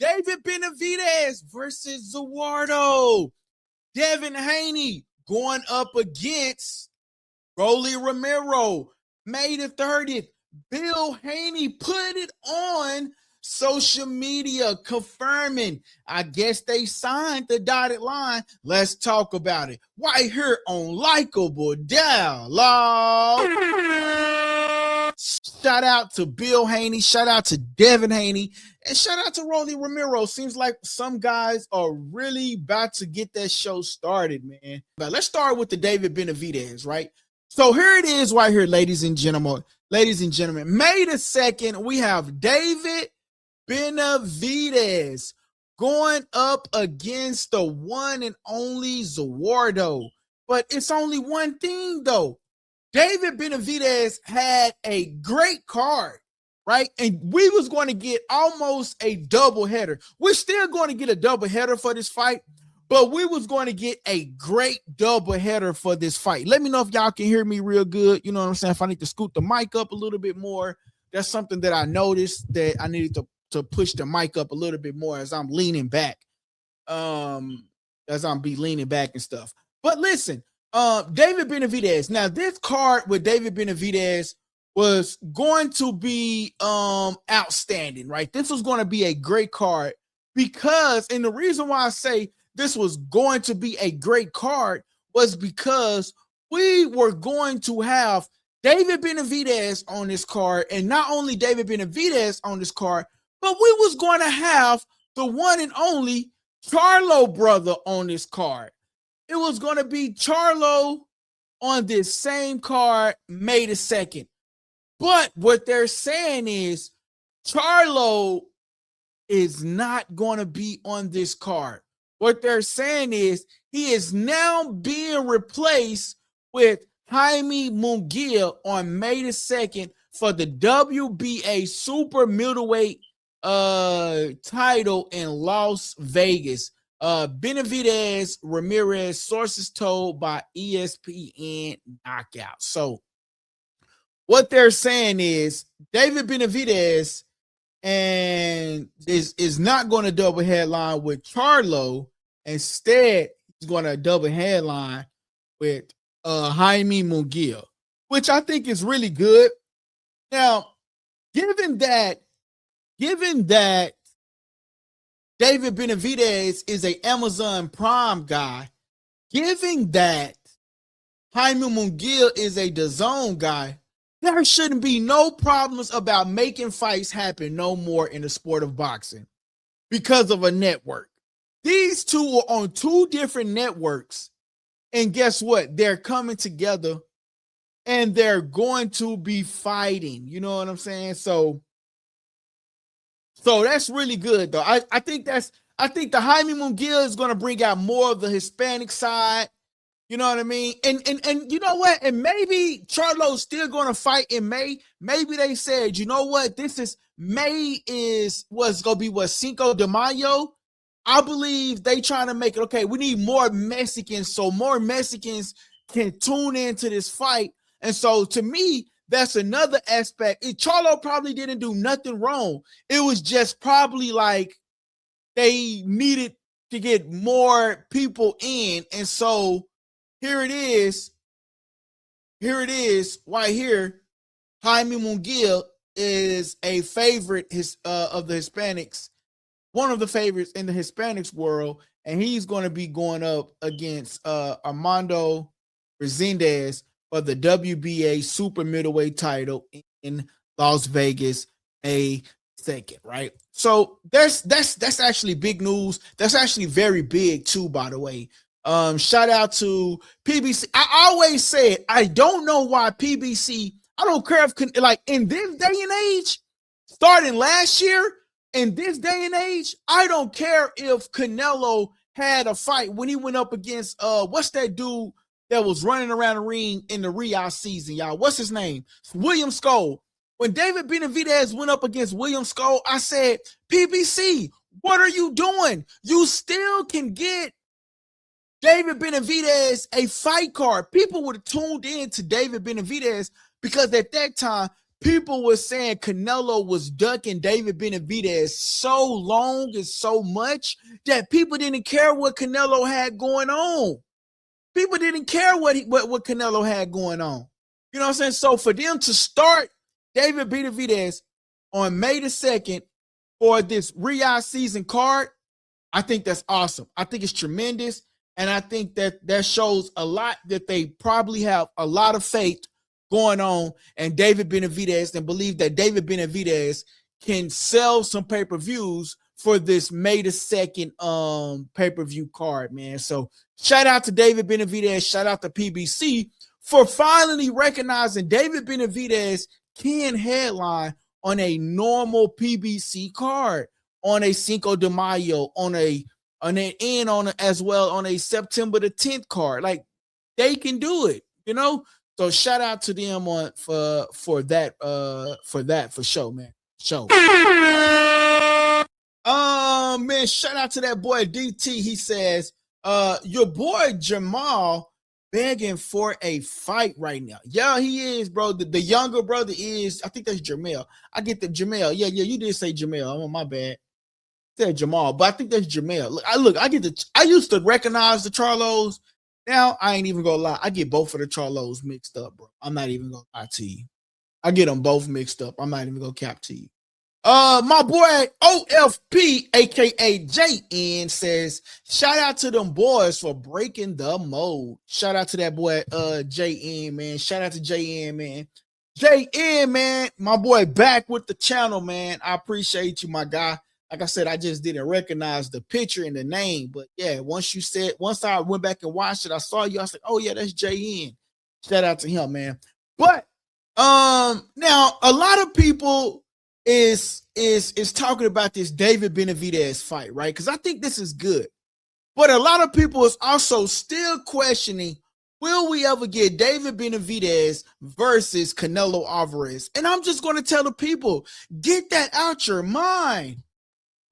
David Benavidez versus ZURDO. Devin Haney going up against Romero. May the 30th. Bill Haney put it on social media confirming. I guess they signed the dotted line. Let's talk about it. Right here on Likeable Dialogue. Shout out to Bill Haney. Shout out to Devin Haney. And shout out to Romero. Seems like some guys are really about to get that show started, man. But let's start with the David Benavidez, right? So here it is right here, ladies and gentlemen. Ladies and gentlemen, May the 2nd, we have David Benavidez going up against the one and only ZURDO. But it's only one thing, though. David Benavidez had a great card, right? And we was going to get almost a double header. We're still going to get a double header for this fight, but we was going to get a great double header for this fight. Let me know if y'all can hear me real good. You know what I'm saying? If I need to scoot the mic up a little bit more, that's something that I noticed that I needed to push the mic up a little bit more as I'm leaning back, as I'm leaning back and stuff. But listen, David Benavidez. Now, this card with David Benavidez was going to be outstanding, right? This was going to be a great card because, and the reason why I say this was going to be a great card was because we were going to have David Benavidez on this card, and not only David Benavidez on this card, but we was going to have the one and only Charlo brother on this card. It was going to be Charlo on this same card, May the 2nd. But what they're saying is Charlo is not going to be on this card. What they're saying is he is now being replaced with Jaime Munguia on May the 2nd for the WBA super middleweight title in Las Vegas. Benavidez, Ramirez, sources told by ESPN Knockout. So what they're saying is David Benavidez and is not going to double headline with Charlo. Instead, he's going to double headline with Jaime Munguia, which I think is really good. Now, given that David Benavidez is a Amazon Prime guy, given that Jaime Munguia is a DAZN guy, there shouldn't be no problems about making fights happen no more in the sport of boxing because of a network. These two are on two different networks, and guess what? They're coming together and they're going to be fighting. You know what I'm saying? So that's really good, though. I think the Jaime Munguia is going to bring out more of the Hispanic side. You know what I mean? And you know what? And maybe Charlo's still going to fight in May. Maybe they said, you know what? May is what's going to be what, Cinco de Mayo. I believe they trying to make it, okay, we need more Mexicans so more Mexicans can tune into this fight. And so to me, that's another aspect. Charlo probably didn't do nothing wrong. It was just probably like they needed to get more people in. And so here it is right here. Jaime Munguia is a favorite of the Hispanics, one of the favorites in the Hispanics world, and he's going to be going up against Armando Resendez for the WBA super middleweight title in Las Vegas May 2nd, right? So that's actually big news. That's actually very big too, by the way. Shout out to PBC. I always said I don't know why PBC. I don't care if like in this day and age, starting last year, in this day and age, I don't care if Canelo had a fight when he went up against what's that dude that was running around the ring in the Riyadh season, y'all? What's his name? William Skull. When David Benavidez went up against William Skull, I said, PBC, what are you doing? You still can get David Benavidez a fight card. People would have tuned in to David Benavidez because at that time, people were saying Canelo was ducking David Benavidez so long and so much that people didn't care what Canelo had going on. People didn't care what Canelo had going on. You know what I'm saying? So for them to start David Benavidez on May the 2nd for this Riyadh season card, I think that's awesome. I think it's tremendous. And I think that shows a lot that they probably have a lot of faith going on and David Benavidez, and believe that David Benavidez can sell some pay-per-views for this May the 2nd pay-per-view card, man. So shout out to David Benavidez, shout out to PBC for finally recognizing David Benavidez can headline on a normal PBC card, on a Cinco de Mayo, on as well on a September the 10th card. Like, they can do it, you know. So shout out to them for that for sure, man. Show. Man, shout out to that boy DT. He says, your boy Jamal begging for a fight right now. Yeah, he is, bro. The younger brother is, I think that's Jamel. I get the Jamel. Yeah, you did say Jamel. I'm on my bad. Said Jamal, but I think that's Jamel. I used to recognize the Charlos. Now I ain't even gonna lie. I get both of the Charlos mixed up, bro. I'm not even gonna lie to you. I get them both mixed up. I'm not even gonna cap to you. My boy OFP, aka JN, says, shout out to them boys for breaking the mold. Shout out to that boy JN, man. Shout out to JN, man. JN, man, my boy back with the channel, man. I appreciate you, my guy. Like I said, I just didn't recognize the picture and the name. But yeah, once I went back and watched it, I saw you. I was like, oh yeah, that's JN. Shout out to him, man. But now a lot of people is talking about this David Benavidez fight, right? Because I think this is good. But a lot of people is also still questioning, will we ever get David Benavidez versus Canelo Alvarez? And I'm just going to tell the people, get that out your mind.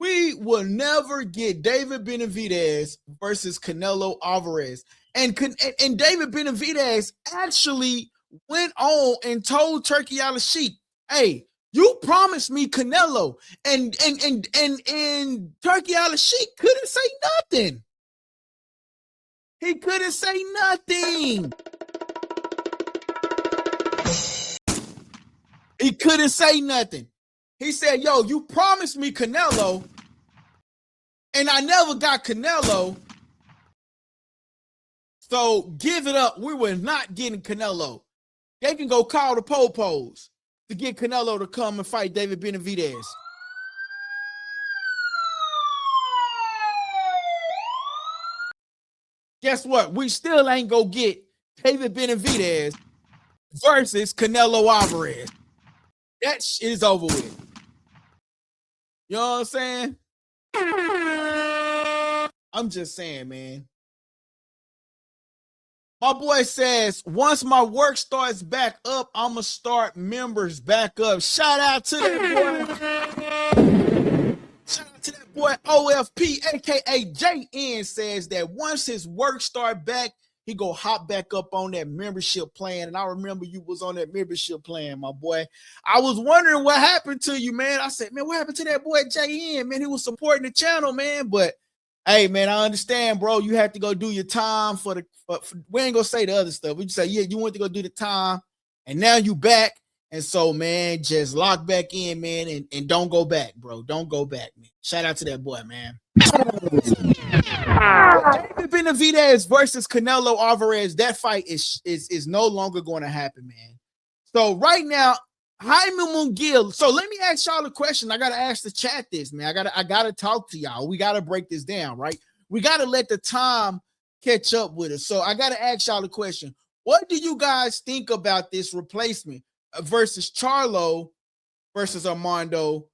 We will never get David Benavidez versus Canelo Alvarez. And David Benavidez actually went on and told Turkey Al-Sheikh, hey, you promised me Canelo. And Turkey Al-Sheikh couldn't say nothing. He couldn't say nothing. He couldn't say nothing. He said, yo, you promised me Canelo, and I never got Canelo, so give it up. We were not getting Canelo. They can go call the po-pos to get Canelo to come and fight David Benavidez. Guess what? We still ain't gonna get David Benavidez versus Canelo Alvarez. That shit is over with. You know what I'm saying? I'm just saying, man. My boy says, once my work starts back up, I'm going to start members back up. Shout out to that boy. Shout out to that boy OFP, a.k.a. JN, says that once his work start back, he go hop back up on that membership plan. And I remember you was on that membership plan, my boy. I was wondering what happened to you, man. I said, man, what happened to that boy JN? Man, he was supporting the channel, man. But hey, man, I understand, bro. You have to go do your time for we ain't gonna say the other stuff. We just say, yeah, you went to go do the time, and now you back. And so, man, just lock back in, man, and don't go back, bro. Don't go back, man. Shout out to that boy, man. David Benavidez versus Canelo Alvarez. That fight is no longer going to happen, man. So right now, Jaime Munguia. So let me ask y'all a question. I gotta ask the chat this, man. I gotta talk to y'all. We gotta break this down, right? We gotta let the time catch up with us. So I gotta ask y'all a question. What do you guys think about this replacement versus Charlo versus Armando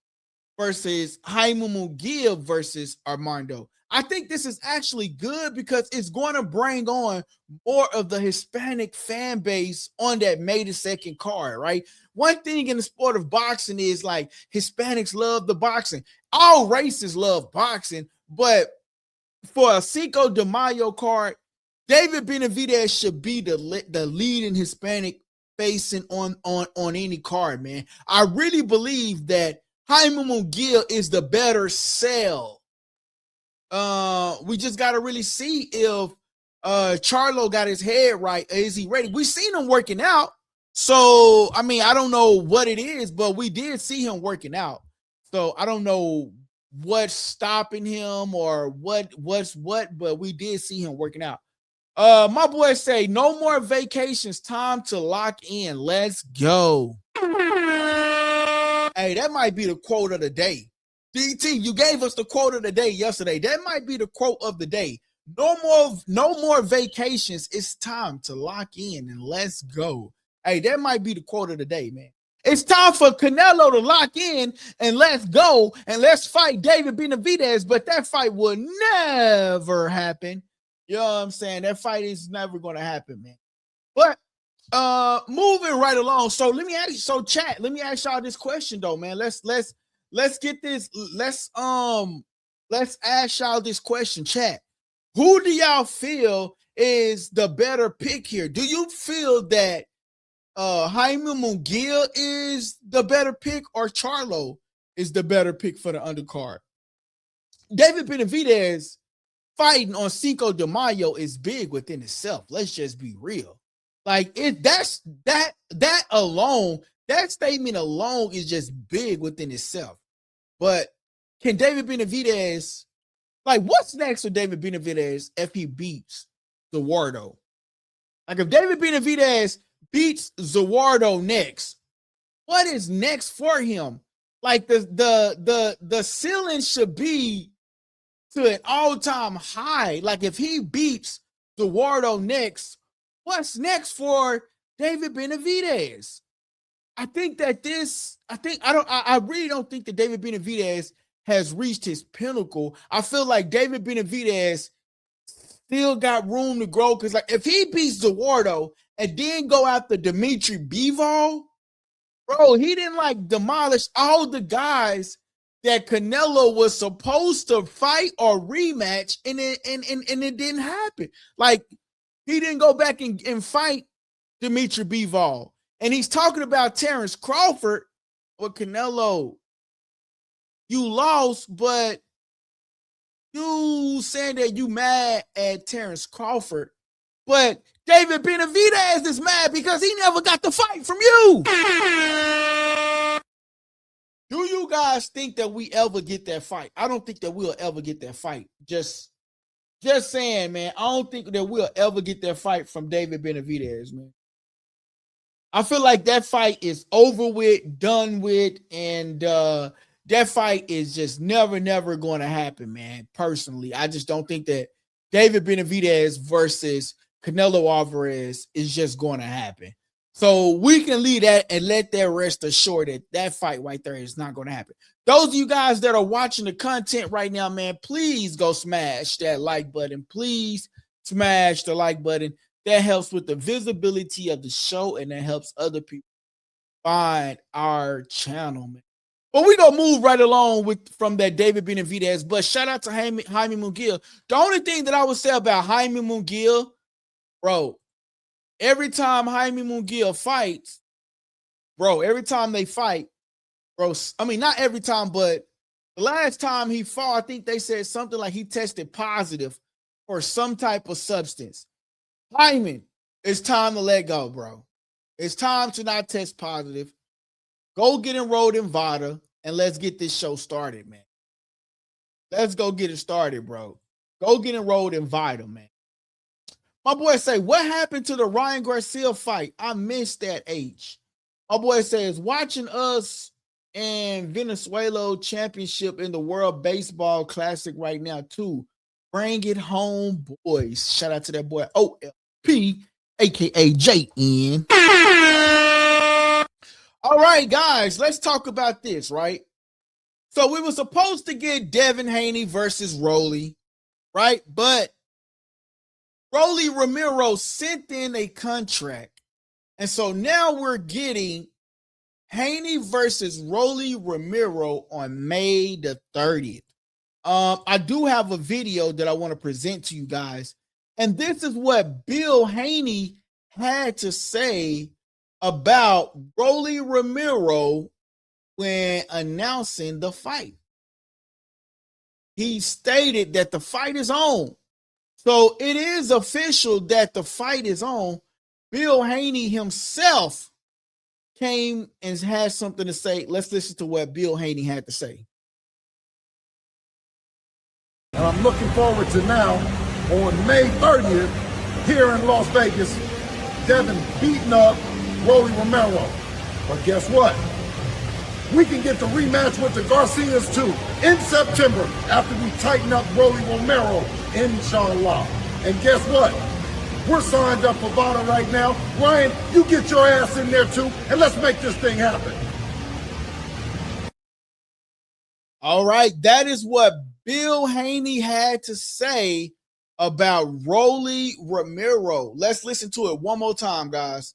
versus Jaime Munguia versus Armando? I think this is actually good because it's going to bring on more of the Hispanic fan base on that May the 2nd card, right? One thing in the sport of boxing is like Hispanics love the boxing. All races love boxing, but for a Cinco de Mayo card, David Benavidez should be the leading Hispanic facing on any card, man. I really believe that Jaime Munguia is the better sell. We just got to really see if Charlo got his head right. Is he ready? We seen him working out. So, I mean, I don't know what it is, but we did see him working out. So I don't know what's stopping him or what's what, but we did see him working out. My boys say no more vacations, time to lock in. Let's go. Hey, that might be the quote of the day. DT, you gave us the quote of the day yesterday. That might be the quote of the day. No more vacations. It's time to lock in and let's go. Hey, that might be the quote of the day, man. It's time for Canelo to lock in and let's go and let's fight David Benavidez, but that fight will never happen. You know what I'm saying? That fight is never going to happen, man. But moving right along. So let me ask y'all this question though, man. Let's get this. Let's ask y'all this question, chat. Who do y'all feel is the better pick here? Do you feel that Jaime Munguia is the better pick or Charlo is the better pick for the undercard? David Benavidez fighting on Cinco de Mayo is big within itself. Let's just be real. Like that alone, that statement alone is just big within itself. But can David Benavidez, like what's next for David Benavidez if he beats ZURDO? Like if David Benavidez beats ZURDO next, what is next for him? Like the ceiling should be to an all-time high. Like if he beats ZURDO next, what's next for David Benavidez? I really don't think that David Benavidez has reached his pinnacle. I feel like David Benavidez still got room to grow because like if he beats ZURDO and then go after Dimitri Bivol, bro, he didn't like demolish all the guys that Canelo was supposed to fight or rematch, and it didn't happen. Like he didn't go back and fight Dimitri Bivol. And he's talking about Terrence Crawford. Well, Canelo, you lost, but you saying that you mad at Terrence Crawford, but David Benavidez is mad because he never got the fight from you. Do you guys think that we ever get that fight? I don't think that we'll ever get that fight. Just saying, man. I don't think that we'll ever get that fight from David Benavidez, man. I feel like that fight is over with, done with, and that fight is just never going to happen, man. Personally, I just don't think that David Benavidez versus Canelo Alvarez is just going to happen. So we can leave that and let that rest assured that that fight right there is not going to happen. Those of you guys that are watching the content right now, man, please go smash that like button. Please smash the like button. That helps with the visibility of the show, and that helps other people find our channel, man. But we're going to move right along from that David Benavidez. But shout out to Jaime Munguia. The only thing that I would say about Jaime Munguia, bro, every time Jaime Munguia fights, bro, every time they fight, bro, I mean, not every time, but the last time he fought, I think they said something like he tested positive for some type of substance. Jaime, it's time to let go, bro. It's time to not test positive. Go get enrolled in VADA, and let's get this show started, man. Let's go get it started, bro. Go get enrolled in VADA, man. My boy say, what happened to the Ryan Garcia fight? I missed that, H. My boy says, watching us in Venezuela championship in the World Baseball Classic right now, too. Bring it home, boys. Shout out to that boy, OLP, a.k.a. JN. All right, guys, let's talk about this, right? So we were supposed to get Devin Haney versus Rolly, right? But Rolly Romero sent in a contract. And so now we're getting Haney versus Rolly Romero on May the 30th. I do have a video that I want to present to you guys. And this is what Bill Haney had to say about Rolly Romero when announcing the fight. He stated that the fight is on. So it is official that the fight is on. Bill Haney himself came and had something to say. Let's listen to what Bill Haney had to say. And I'm looking forward to now, on May 30th, here in Las Vegas, Devin beating up Rolly Romero. But guess what? We can get the rematch with the Garcias too in September after we tighten up Rolly Romero, inshallah. And guess what? We're signed up for VADA right now. Ryan, you get your ass in there too, and let's make this thing happen. All right, that is what Bill Haney had to say about Rolly Romero. Let's listen to it one more time, guys.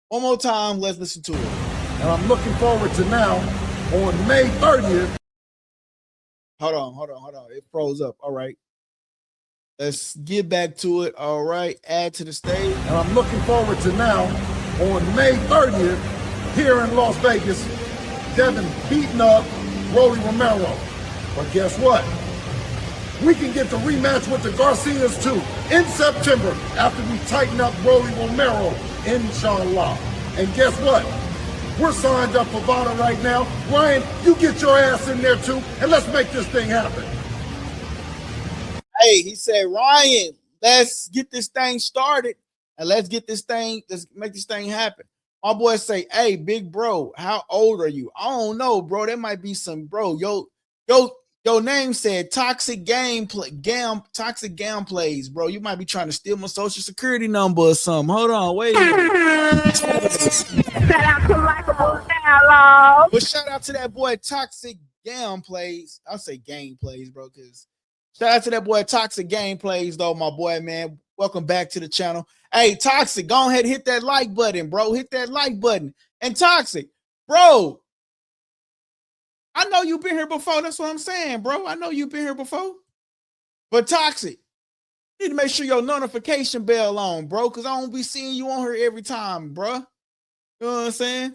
One more time, let's listen to it. And I'm looking forward to now, on May 30th. Hold on. It froze up. All right. Let's get back to it. All right. Add to the stage. And I'm looking forward to now, on May 30th, here in Las Vegas, Devin beating up Rolly Romero. But guess what? We can get the rematch with the Garcias too in September after we tighten up Rolly Romero, inshallah. And guess what? We're signed up for VADA right now. Ryan, you get your ass in there too, and let's make this thing happen. Hey, he said, Ryan, let's get this thing started and let's make this thing happen. My boy say, hey, big bro, how old are you? I don't know, bro. There might be some, bro. Your name said toxic gameplays, bro. You might be trying to steal my social security number or something. Hold on, wait a minute. Shout out to Likeable now, but shout out to that boy Toxic Gameplays. I'll say gameplays, bro, because shout out to that boy Toxic Gameplays, though, my boy, man. Welcome back to the channel. Hey, Toxic, go ahead and hit that like button, bro. Hit that like button. And Toxic, bro, I know you've been here before. That's what I'm saying, bro. I know you've been here before. But Toxic, you need to make sure your notification bell on, bro, because I don't be seeing you on here every time, bro. You know what I'm saying?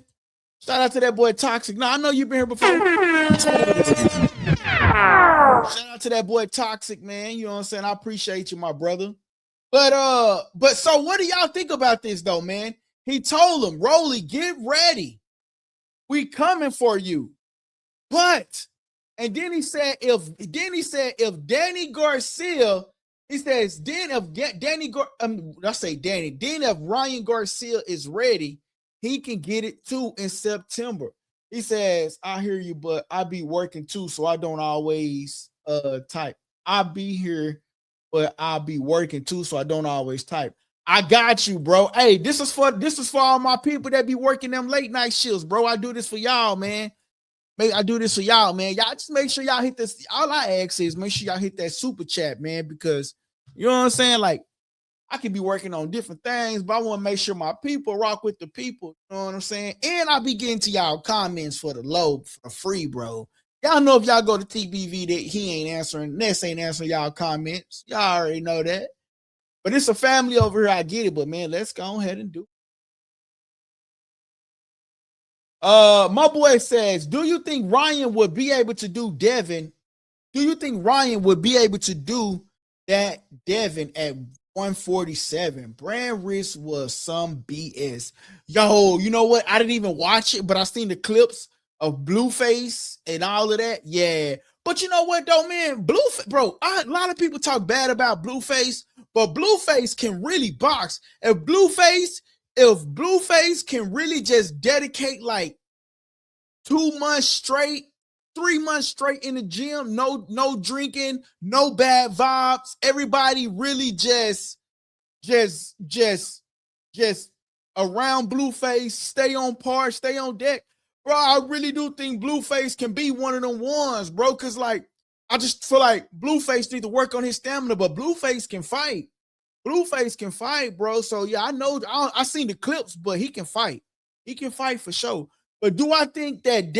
Shout out to that boy Toxic. No, I know you've been here before. Shout out to that boy Toxic, man. You know what I'm saying? I appreciate you, my brother. But so what do y'all think about this though, man? He told him, Rolly, get ready. We coming for you. But, and then he said, if Danny Garcia, he says, then if Ryan Garcia is ready, he can get it too in September. He says, I hear you, but I be working too, so I don't always type. I be here, but I'll be working too, so I don't always type. I got you, bro. Hey, this is for all my people that be working them late night shifts, bro. I do this for y'all, man. I do this for y'all, man. Y'all just make sure y'all hit this. All I ask is make sure y'all hit that super chat, man, because you know what I'm saying? Like, I could be working on different things, but I want to make sure my people rock with the people. You know what I'm saying? And I'll be getting to y'all comments for free, bro. Y'all know if y'all go to TBV that he ain't answering, Ness ain't answering y'all comments. Y'all already know that. But it's a family over here. I get it, but man, let's go ahead and do it. My boy says, do you think Ryan would be able to do Devin? Do you think Ryan would be able to do that Devin at 147? Brand risk was some BS. Yo, you know what? I didn't even watch it, but I seen the clips of Blueface and all of that. Yeah. But you know what though, man? Bro, a lot of people talk bad about Blueface, but Blueface can really box. If Blueface can really just dedicate like 2 months straight, 3 months straight in the gym, no drinking, no bad vibes, everybody really just around Blueface, stay on par, stay on deck. Bro, I really do think Blueface can be one of them ones, bro, because like I just feel like Blueface need to work on his stamina, but Blueface can fight. Blueface can fight, bro. So yeah, I know I seen the clips, but he can fight. He can fight for sure. But do I think that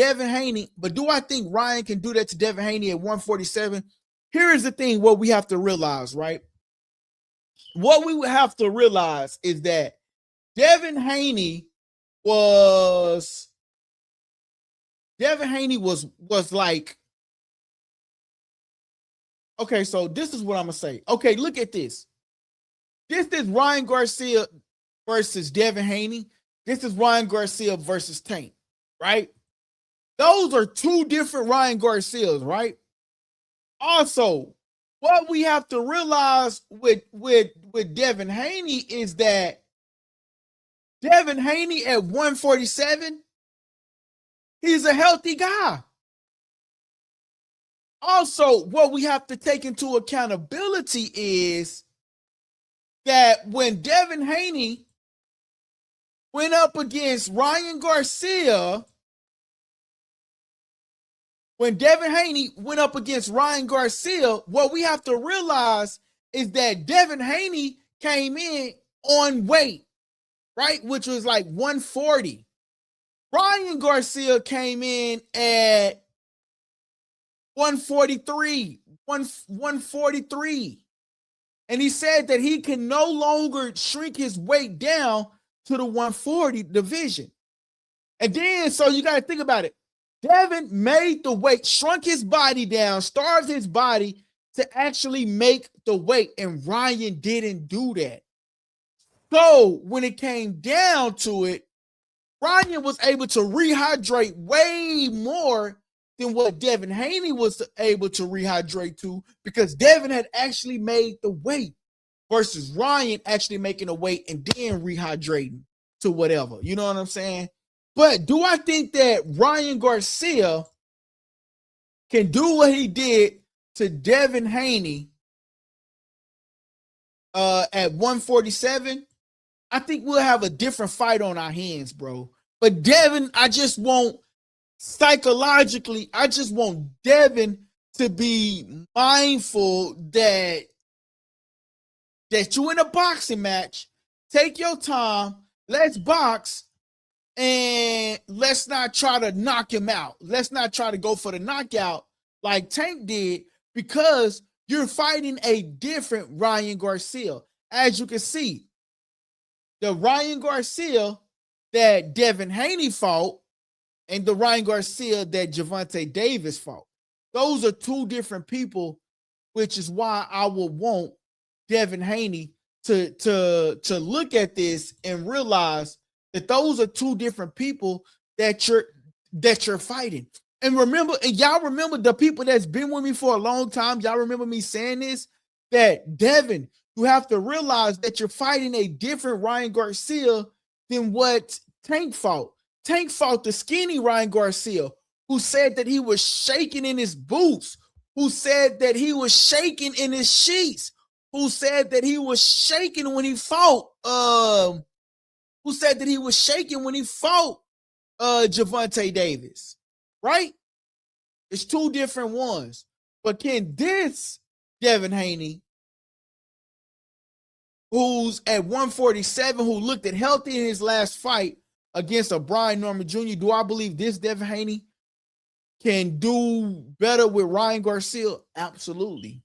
Ryan can do that to Devin Haney at 147? Here is the thing, what we have to realize, right? What we would have to realize is that Devin Haney was Devin Haney was like, okay, so this is what I'm gonna say. Okay, look at this. This is Ryan Garcia versus Devin Haney. This is Ryan Garcia versus Tank, right? Those are two different Ryan Garcias, right? Also, what we have to realize with Devin Haney is that Devin Haney at 147, he's a healthy guy. Also, what we have to take into accountability is that when Devin Haney went up against Ryan Garcia, what we have to realize is that Devin Haney came in on weight, right? Which was like 140. Ryan Garcia came in at 143. And he said that he can no longer shrink his weight down to the 140 division. And then, so you got to think about it. Devin made the weight, shrunk his body down, starved his body to actually make the weight. And Ryan didn't do that. So when it came down to it, Ryan was able to rehydrate way more than what Devin Haney was able to rehydrate to, because Devin had actually made the weight versus Ryan actually making the weight and then rehydrating to whatever. You know what I'm saying? But do I think that Ryan Garcia can do what he did to Devin Haney at 147? I think we'll have a different fight on our hands, bro. But Devin, I just want Devin to be mindful that you in a boxing match, take your time, let's box, and let's not try to knock him out. Let's not try to go for the knockout like Tank did, because you're fighting a different Ryan Garcia. As you can see, the Ryan Garcia that Devin Haney fought and the Ryan Garcia that Gervonta Davis fought, those are two different people, which is why I would want Devin Haney to look at this and realize that those are two different people that you're fighting. And remember, and y'all remember, the people that's been with me for a long time, y'all remember me saying this, that Devin, you have to realize that you're fighting a different Ryan Garcia than what Tank fought. Tank fought the skinny Ryan Garcia, who said that he was shaking in his boots, who said that he was shaking in his sheets, who said that he was shaking when he fought, Gervonta Davis, right? It's two different ones. But can this Devin Haney, who's at 147, who looked at healthy in his last fight against a Brian Norman Jr., do I believe this Devin Haney can do better with Ryan Garcia? Absolutely.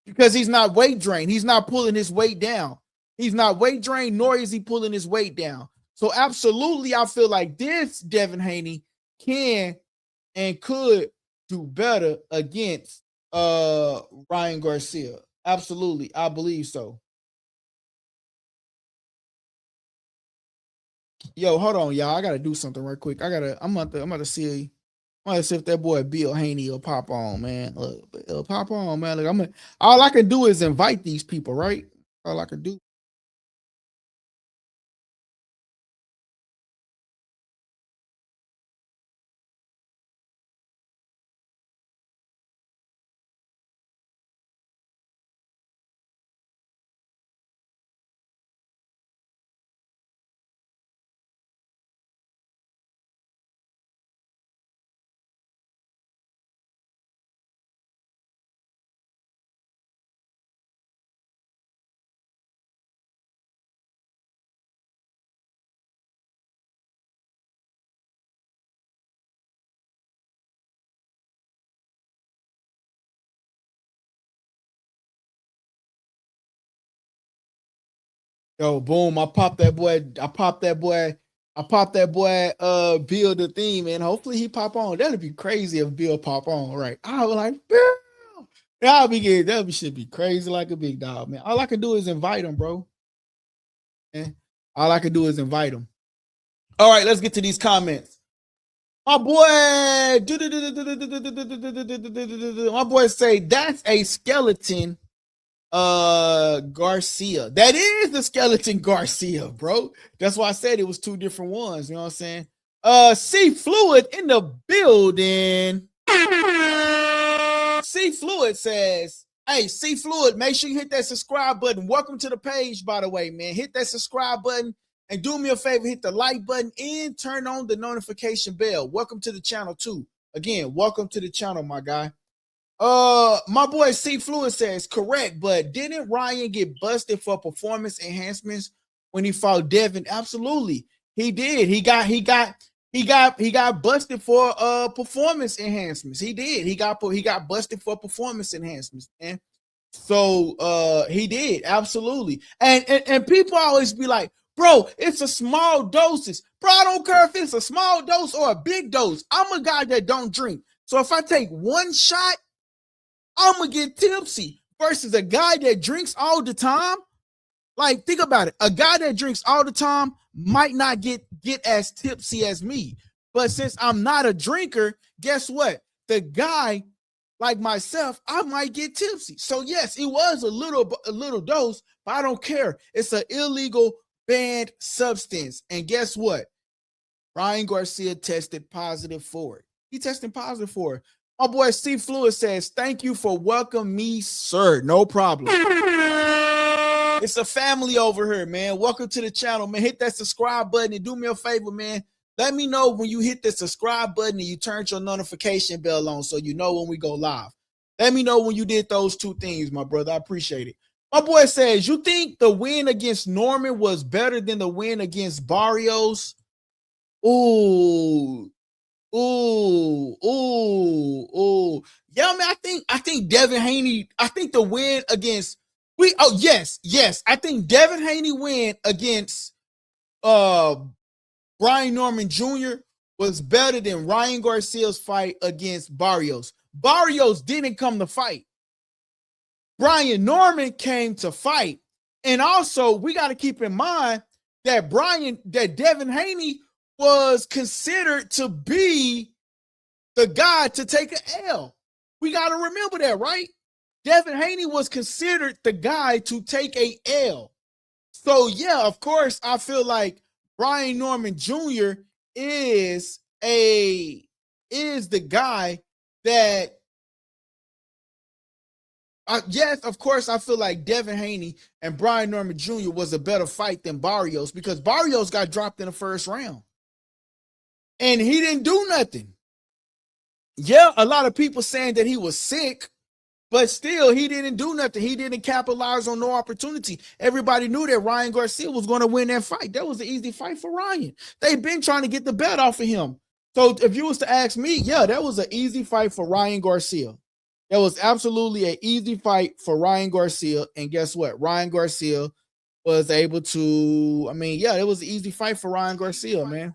Because he's not weight drained. He's not pulling his weight down. He's not weight drained, nor is he pulling his weight down. So absolutely, I feel like this Devin Haney can and could do better against Ryan Garcia. Absolutely, I believe so. Yo, hold on, y'all. I gotta do something right quick. I'm about to see if that boy Bill Haney will pop on, man. Look, it'll pop on, man. Look, all I can do is invite these people, right? All I can do. Yo, boom! I popped that boy I popped that boy Bill the theme, and hopefully he pop on. That'd be crazy if Bill pop on, right? I was like, Bill. That should be crazy like a big dog, man. All I can do is invite him, bro. All I can do is invite him. All right, let's get to these comments. My boy say that's a skeleton Garcia. That is the skeleton Garcia, bro. That's why I said it was two different ones. You know what I'm saying? C Fluid in the building. C Fluid says, hey, C Fluid, make sure you hit that subscribe button. Welcome to the page, by the way, man. Hit that subscribe button and do me a favor, hit the like button and turn on the notification bell. Welcome to the channel, too. Again, welcome to the channel, my guy. My boy C Fluid says, correct, but didn't Ryan get busted for performance enhancements when he fought Devin? Absolutely. He did. He got busted for performance enhancements. He did. He got busted for performance enhancements, man. So he did, absolutely. And people always be like, bro, it's a small doses. Bro, I don't care if it's a small dose or a big dose. I'm a guy that don't drink. So if I take one shot, I'm gonna get tipsy versus a guy that drinks all the time. Like, think about it. A guy that drinks all the time might not get as tipsy as me. But since I'm not a drinker, guess what? The guy like myself, I might get tipsy. So yes, it was a little dose, but I don't care. It's an illegal banned substance. And guess what? Ryan Garcia tested positive for it. He tested positive for it. My boy C Fluid says, thank you for welcoming me, sir. No problem. It's a family over here, man. Welcome to the channel, man. Hit that subscribe button and do me a favor, man. Let me know when you hit the subscribe button and you turned your notification bell on so you know when we go live. Let me know when you did those two things, my brother. I appreciate it. My boy says, you think the win against Norman was better than the win against Barrios? Ooh. Yeah, man, I think Devin Haney, I think the win against yes. I think Devin Haney win against Brian Norman Jr. was better than Ryan Garcia's fight against Barrios. Barrios didn't come to fight. Brian Norman came to fight. And also, we got to keep in mind that Devin Haney was considered to be the guy to take an L. We got to remember that, right? Devin Haney was considered the guy to take a L. So, yeah, of course, I feel like Brian Norman Jr. is the guy that, yes, of course, I feel like Devin Haney and Brian Norman Jr. was a better fight than Barrios because Barrios got dropped in the first round. And he didn't do nothing. Yeah, a lot of people saying that he was sick, but still, he didn't do nothing. He didn't capitalize on no opportunity. Everybody knew that Ryan Garcia was going to win that fight. That was an easy fight for Ryan. They've been trying to get the belt off of him. So if you was to ask me, yeah, that was an easy fight for Ryan Garcia. That was absolutely an easy fight for Ryan Garcia. And guess what? Ryan Garcia was able to, it was an easy fight for Ryan Garcia, man.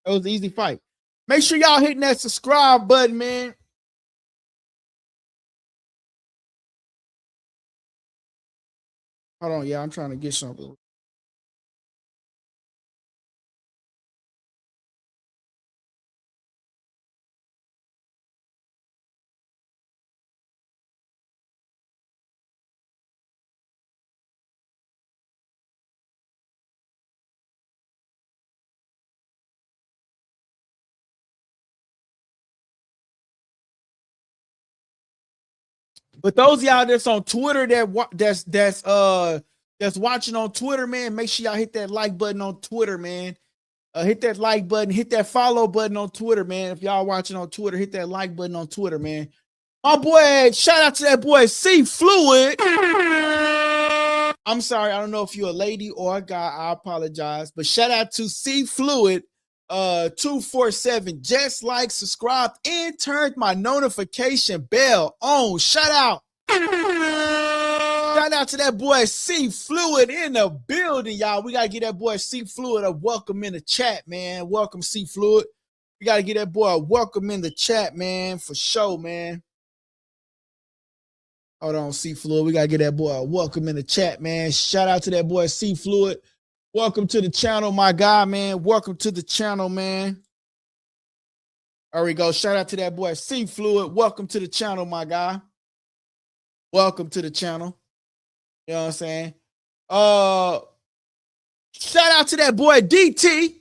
It was an easy fight. Make sure y'all hitting that subscribe button, man. Hold on, yeah, I'm trying to get something. But those of y'all that's on Twitter that's watching on Twitter, man, make sure y'all hit that like button on Twitter, man. Hit that like button, hit that follow button on Twitter, man. If y'all watching on Twitter, hit that like button on Twitter, man. My boy, shout out to that boy C Fluid. I'm sorry, I don't know if you're a lady or a guy. I apologize, but shout out to C Fluid 247. Just like, subscribe, and turned my notification bell on. Shout out. Shout shout out to that boy C Fluid in the building, y'all. We gotta get that boy C Fluid a welcome in the chat, man. Welcome, C Fluid. We gotta get that boy a welcome in the chat, man, for sure, man. Hold on, C Fluid. We gotta get that boy a welcome in the chat, man. Shout out to that boy C Fluid. Welcome to the channel, my guy, man. Welcome to the channel, man. There we go. Shout out to that boy C Fluid. Welcome to the channel, my guy. Welcome to the channel. You know what I'm saying? Shout out to that boy DT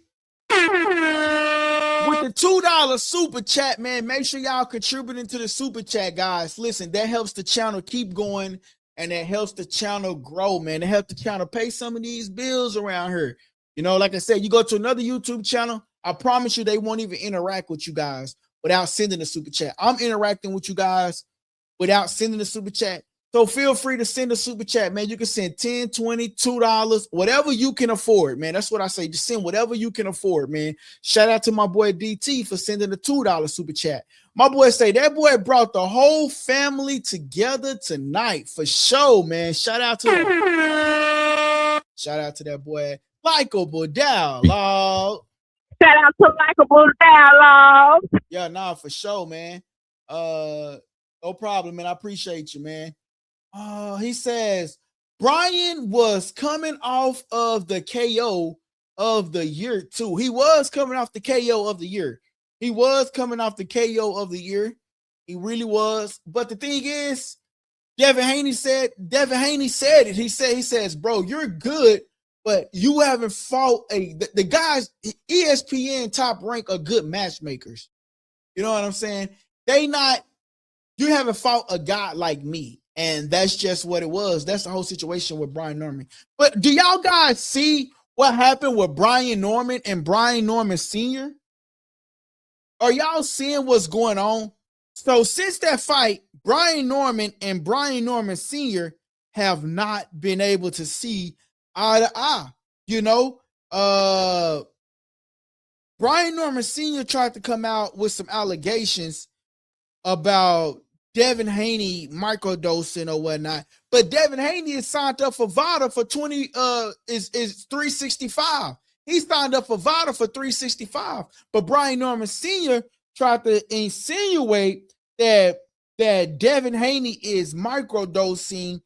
with the $2 super chat, man. Make sure y'all contributing to the super chat, guys. Listen, that helps the channel keep going, and that helps the channel grow, man. It helps the channel pay some of these bills around here. You know, like I said, you go to another YouTube channel, I promise you they won't even interact with you guys without sending a super chat. I'm interacting with you guys without sending a super chat. So feel free to send a super chat, man. You can send $10, $20, $2, whatever you can afford, man. That's what I say. Just send whatever you can afford, man. Shout out to my boy DT for sending the $2 super chat. My boy say that boy brought the whole family together tonight for sure, man. Shout out to that. Shout out to that boy. Likeable Dow. Shout out to Likeable Dialogue. Yeah, nah, for sure, man. No problem, man. I appreciate you, man. He says Brian was coming off of the KO of the year too. He was coming off the KO of the year. He was coming off the KO of the year. He really was. But the thing is, Devin Haney said it. He says, bro, you're good, but you haven't fought the guys, ESPN Top Rank are good matchmakers. You know what I'm saying? You haven't fought a guy like me. And that's just what it was. That's the whole situation with Brian Norman. But do y'all guys see what happened with Brian Norman and Brian Norman Sr.? Are y'all seeing what's going on? So since that fight, Brian Norman and Brian Norman Sr. have not been able to see eye to eye. You know, Brian Norman Sr. tried to come out with some allegations about Devin Haney microdosing or whatnot, but Devin Haney is signed up for VADA for 365. He signed up for VADA for 365, but Brian Norman Sr. tried to insinuate that Devin Haney is microdosing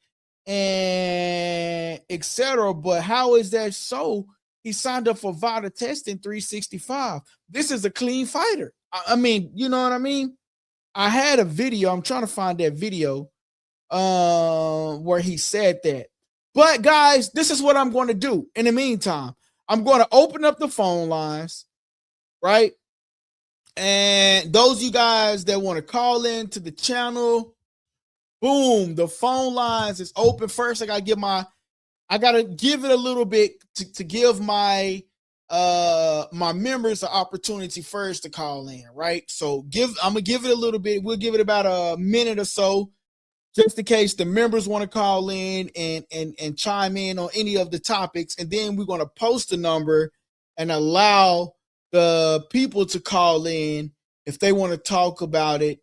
and etc. But how is that so? He signed up for VADA testing 365. This is a clean fighter. I mean, you know what I mean? I had a video. I'm trying to find that video where he said that. But guys, this is what I'm going to do. In the meantime, I'm going to open up the phone lines, right? And those of you guys that want to call in to the channel, boom, the phone lines is open. First, I got to give it a little bit to give my my members an opportunity first to call in, right? So I'm gonna give it a little bit. We'll give it about a minute or so, just in case the members want to call in and chime in on any of the topics, and then we're gonna post a number and allow the people to call in if they want to talk about it,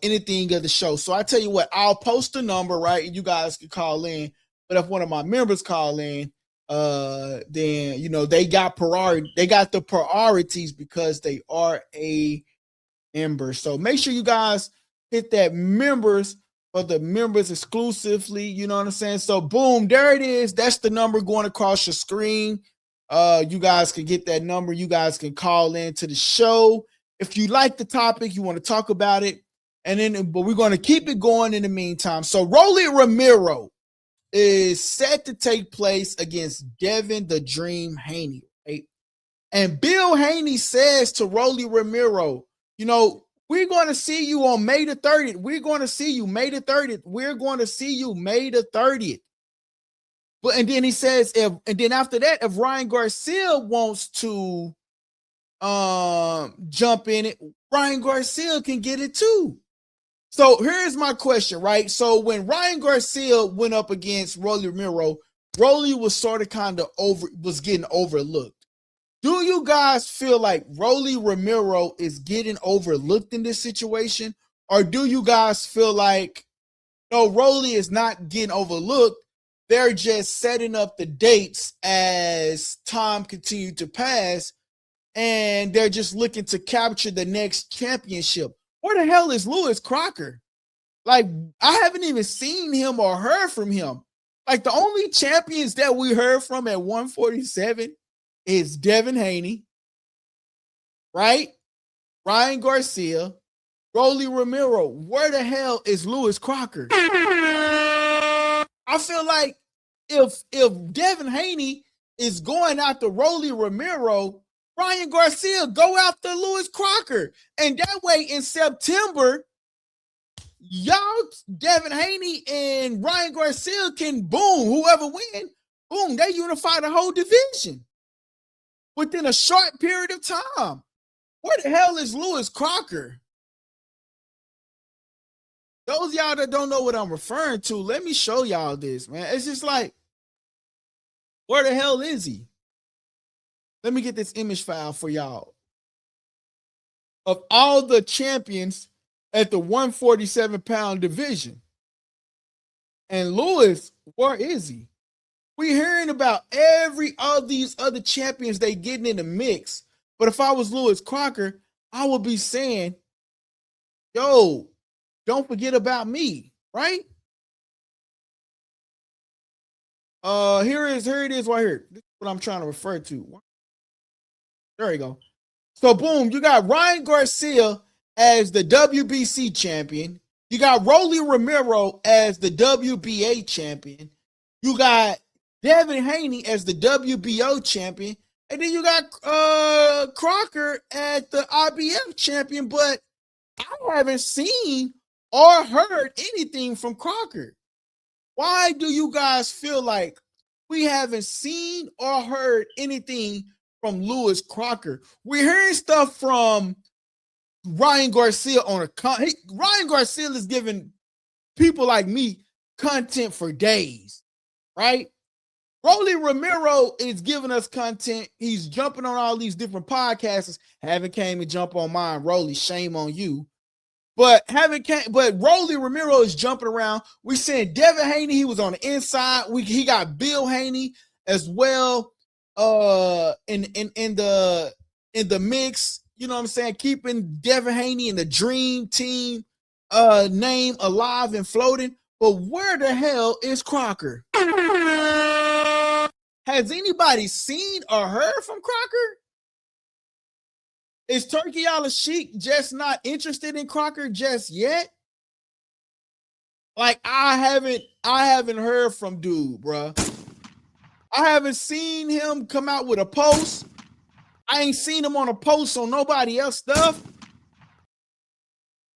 anything of the show. So I tell you what, I'll post a number, right, and you guys can call in. But if one of my members call in, then you know they got priority. They got the priorities because they are a member. So make sure you guys hit that members for the members exclusively. You know what I'm saying? So boom, there it is. That's the number going across your screen. You guys can get that number. You guys can call in to the show if you like the topic. You want to talk about it, but we're going to keep it going in the meantime. So Rolly Romero is set to take place against Devin the Dream Haney, right? And Bill Haney says to Rolly Romero, you know, we're going to see you on May the 30th. We're going to see you May the 30th. We're going to see you May the 30th. But and then he says, and then after that, if Ryan Garcia wants to jump in it, Ryan Garcia can get it too. So here's my question, right? So when Ryan Garcia went up against Rolly Romero, Rolly was sort of was getting overlooked. Do you guys feel like Rolly Romero is getting overlooked in this situation? Or do you guys feel like No, Rolly is not getting overlooked. They're just setting up the dates as time continued to pass, and they're just looking to capture the next championship. Where the hell is Lewis Crocker? Like, I haven't even seen him or heard from him. Like, the only champions that we heard from at 147 is Devin Haney, right? Ryan Garcia, Rolly Romero. Where the hell is Lewis Crocker? I feel like if Devin Haney is going after Rolly Romero, Ryan Garcia go after Lewis Crocker. And that way in September, y'all, Devin Haney and Ryan Garcia can boom, whoever win, boom, they unify the whole division within a short period of time. Where the hell is Lewis Crocker? Those of y'all that don't know what I'm referring to, let me show y'all this, man. It's just like, where the hell is he? Let me get this image file for y'all. Of all the champions at the 147-pound division. And Lewis, where is he? We're hearing about all these other champions they getting in the mix. But if I was Lewis Crocker, I would be saying, yo, don't forget about me, right? Here it is right here. This is what I'm trying to refer to. There you go. So boom, you got Ryan Garcia as the WBC champion. You got Rolly Romero as the WBA champion. You got Devin Haney as the WBO champion. And then you got Crocker at the IBF champion. But I haven't seen or heard anything from Crocker. Why do you guys feel like we haven't seen or heard anything from Lewis Crocker? We're hearing stuff from Ryan Garcia on Ryan Garcia is giving people like me content for days, right? Rolly Romero is giving us content. He's jumping on all these different podcasts. Haven't came and jump on mine, Rolly. Shame on you. But Rolly Romero is jumping around. We're saying Devin Haney, he was on the inside. He got Bill Haney as well in the mix. You know what I'm saying? Keeping Devin Haney and the Dream Team name alive and floating. But where the hell is Crocker? Has anybody seen or heard from Crocker? Is Turkey Al-Sheikh just not interested in Crocker just yet? Like, I haven't heard from dude, bro. I haven't seen him come out with a post. I ain't seen him on a post on nobody else stuff.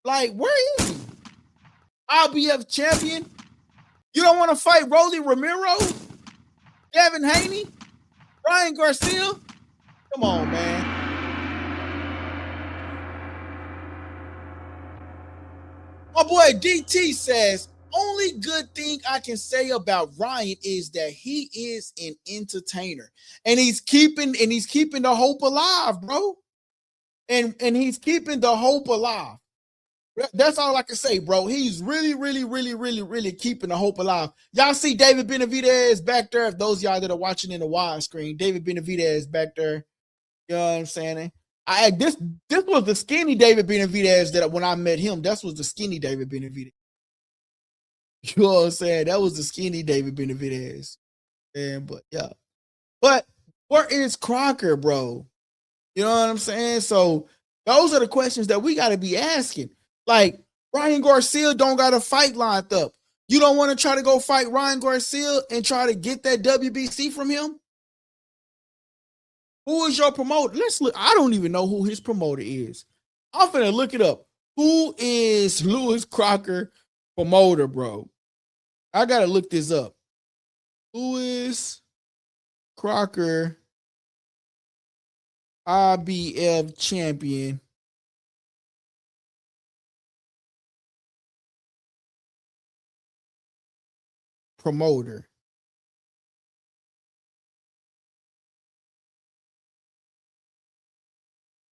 Like, where is he? IBF champion? You don't want to fight Rolly Romero? Devin Haney? Ryan Garcia? Come on, man. My boy DT says, only good thing I can say about Ryan is that he is an entertainer. And he's keeping the hope alive, bro. And he's keeping the hope alive. That's all I can say, bro. He's really, really, really, really, really keeping the hope alive. Y'all see David Benavidez back there? If those of y'all that are watching in the widescreen, David Benavidez back there. You know what I'm saying? This was the skinny David Benavidez that when I met him, that was the skinny David Benavidez. You know what I'm saying? That was the skinny David Benavidez. And but yeah. But where is Crocker, bro? You know what I'm saying? So those are the questions that we got to be asking. Like, Ryan Garcia don't got a fight lined up. You don't want to try to go fight Ryan Garcia and try to get that WBC from him? Who is your promoter? Let's look. I don't even know who his promoter is. I'm finna look it up. Who is Lewis Crocker promoter, bro? I gotta look this up. Lewis Crocker, IBF champion. Promoter.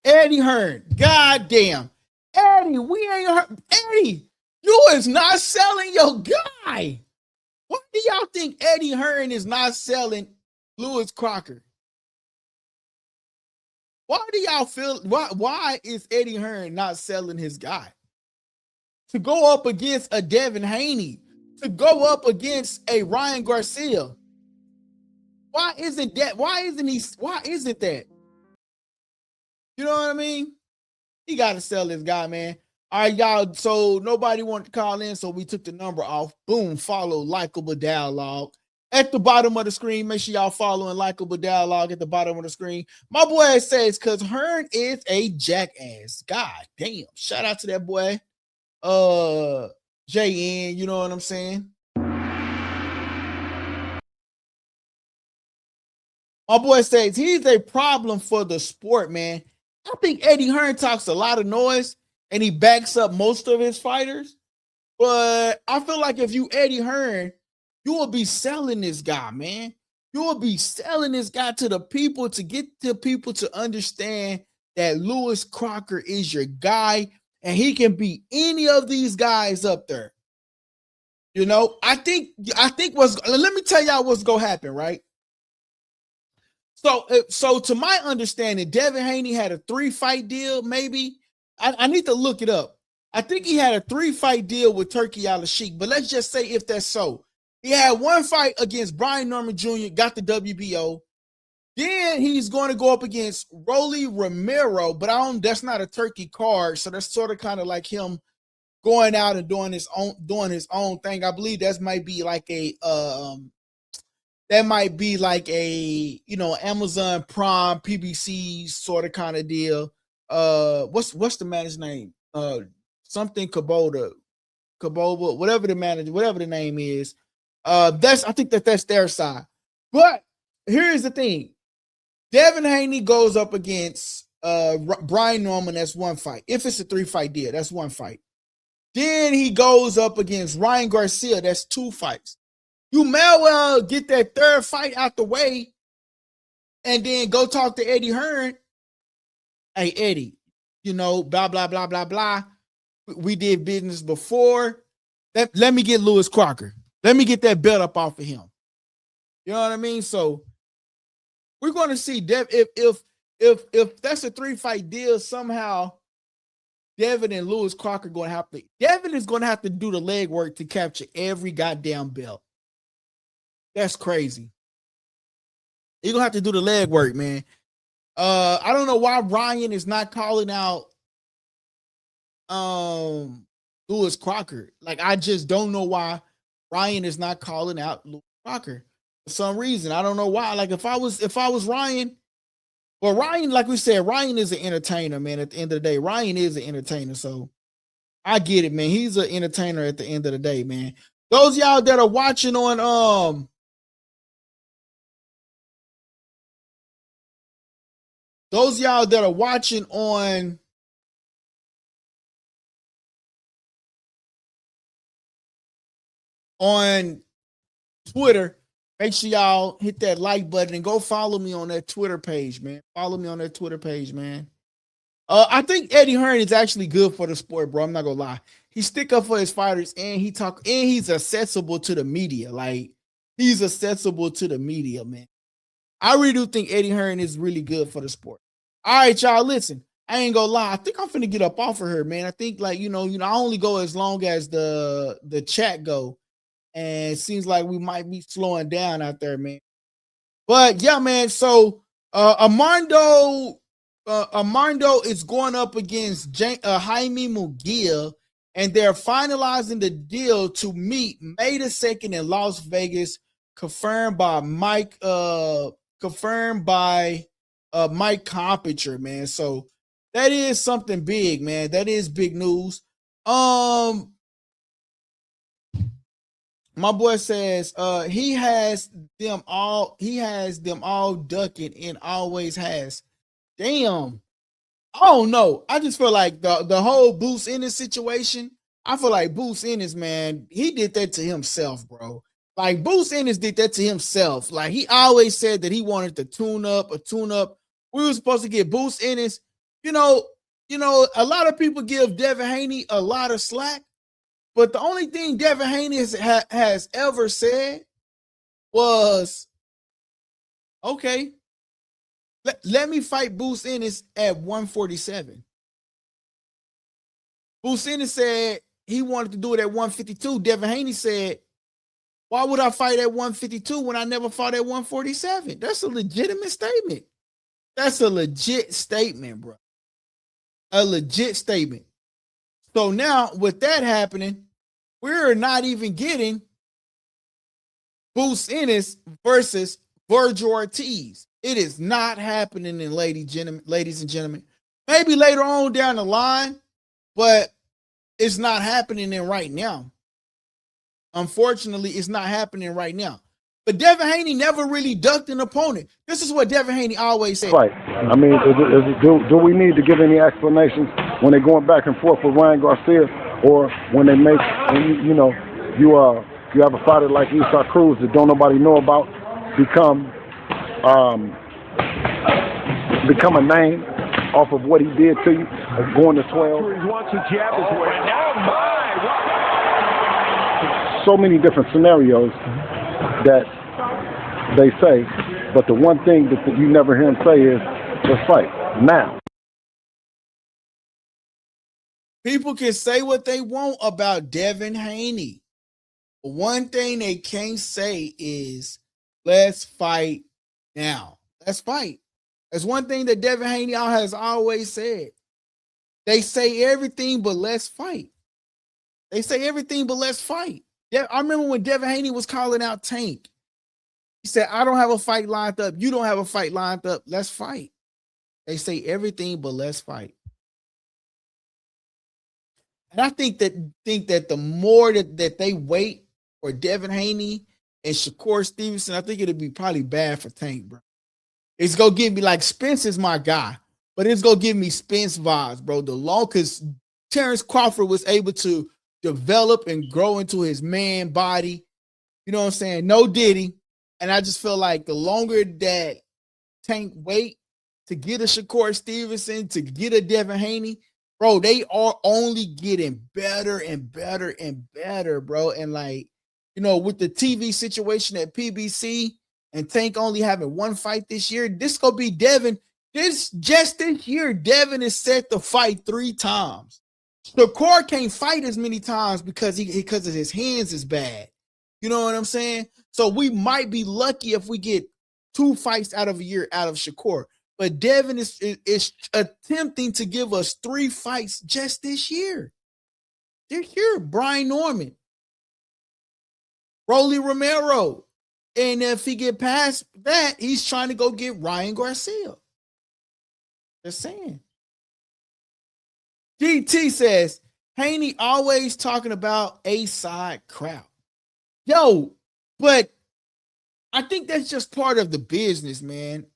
Eddie Hearn. God damn. Eddie, we ain't heard. Eddie, You is not selling your guy. Why do y'all think Eddie Hearn is not selling Lewis Crocker? Why do y'all feel why is Eddie Hearn not selling his guy? To go up against a Devin Haney, to go up against a Ryan Garcia. Why isn't that? Why isn't that? You know what I mean? He got to sell this guy, man. All right, y'all. So nobody wanted to call in, so we took the number off. Boom, follow Likeable Dialogue. At the bottom of the screen, make sure y'all following Likeable Dialogue at the bottom of the screen. My boy says, because Hearn is a jackass. God damn. Shout out to that boy. JN, you know what I'm saying? My boy says he's a problem for the sport, man. I think Eddie Hearn talks a lot of noise and he backs up most of his fighters. But I feel like if you Eddie Hearn, you will be selling this guy, man. You will be selling this guy to the people to get the people to understand that Lewis Crocker is your guy and he can beat any of these guys up there. You know, I think let me tell y'all what's gonna happen, right? So to my understanding, Devin Haney had a 3-fight deal, maybe. I need to look it up. I think he had a 3-fight deal with Turkey Al-Sheikh, but let's just say if that's so. He had 1 fight against Brian Norman Jr., got the WBO. Then he's going to go up against Rolly Romero, but that's not a Turkey card, so that's sort of kind of like him going out and doing his own thing. I believe that might be like a Amazon Prime PBC sort of kind of deal. What's the manager's name? Something Kubota, whatever the name is. I think that's their side. But here's the thing. Devin Haney goes up against Brian Norman, that's 1 fight. If it's a 3-fight deal, that's 1 fight. Then he goes up against Ryan Garcia, that's 2 fights. You may well get that 3rd fight out the way and then go talk to Eddie Hearn. Hey, Eddie, blah, blah, blah, blah, blah. We did business before. Let me get Lewis Crocker. Let me get that belt up off of him. You know what I mean? So we're going to see if that's a 3-fight deal, somehow Devin and Lewis Crocker Devin is going to have to do the legwork to capture every goddamn belt. That's crazy. You're going to have to do the legwork, man. I don't know why Ryan is not calling out Lewis Crocker. Like, I just don't know why Ryan is not calling out Lewis Crocker for some reason. I don't know why. Like, if I was Ryan, well, Ryan, like we said, Ryan is an entertainer, man. At the end of the day, Ryan is an entertainer. So I get it, man. He's an entertainer at the end of the day, man. Those y'all that are watching on on Twitter, make sure y'all hit that like button and go follow me on that Twitter page, man. Follow me on that Twitter page, man. I think Eddie Hearn is actually good for the sport, bro. I'm not gonna lie. He stick up for his fighters and he's accessible to the media. Like, he's accessible to the media, man. I really do think Eddie Hearn is really good for the sport. All right, y'all, listen. I ain't gonna lie. I think I'm finna get up off of her, man. I think, like, I only go as long as the chat go. And it seems like we might be slowing down out there, man. But yeah, man. So Armando is going up against Jaime Munguia, and they're finalizing the deal to meet May 2nd in Las Vegas, confirmed by Mike Compiture, man. So that is something big, man. That is big news. My boy says he has them all ducking and always has. Damn. I don't know. I just feel like the whole Boots Ennis situation, I feel like Boots Ennis, man, he did that to himself, bro. Like, Boots Ennis did that to himself. Like, he always said that he wanted to tune up. We were supposed to get Boots Ennis. A lot of people give Devin Haney a lot of slack. But the only thing Devin Haney has ever said was, okay, let me fight Boots Ennis at 147. Boots Ennis said he wanted to do it at 152. Devin Haney said, why would I fight at 152 when I never fought at 147? That's a legitimate statement. That's a legit statement, bro. A legit statement. So now with that happening, we're not even getting Boots Ennis versus Virgil Ortiz. It is not happening, ladies and gentlemen. Maybe later on down the line, but it's not happening right now. Unfortunately, it's not happening right now. But Devin Haney never really ducked an opponent. This is what Devin Haney always said. Right. I mean, do we need to give any explanations when they're going back and forth with Ryan Garcia, or when they make, you have a fighter like Isaac Cruz that don't nobody know about become a name off of what he did to you, going to 12. He wants to jab his way. Oh my! So many different scenarios that they say, but the one thing that you never hear him say is, let's fight now. People can say what they want about Devin Haney, but one thing they can't say is, let's fight now. Let's fight. That's one thing that Devin Haney has always said. They say everything but let's fight. They say everything but let's fight. I remember when Devin Haney was calling out Tank. He said, I don't have a fight lined up. You don't have a fight lined up. Let's fight. They say everything but let's fight. And I think that the more that they wait for Devin Haney and Shakur Stevenson, I think it'll be probably bad for Tank, bro. It's going to give me, like, Spence is my guy, but it's going to give me Spence vibes, bro. Because Terrence Crawford was able to develop and grow into his man body. You know what I'm saying? No Diddy. And I just feel like the longer that Tank wait to get a Shakur Stevenson, to get a Devin Haney, bro, they are only getting better and better and better, bro. And, like, you know, with the TV situation at PBC and Tank only having one fight this year, this gonna be Devin. This year, Devin is set to fight 3 times. Shakur can't fight as many times because of his hands is bad. You know what I'm saying? So we might be lucky if we get 2 fights out of a year out of Shakur. But Devin is attempting to give us 3 fights just this year. This year, Brian Norman, Rolly Romero. And if he get past that, he's trying to go get Ryan Garcia. Just saying. GT says, Haney always talking about A-side crowd. Yo, but I think that's just part of the business, man.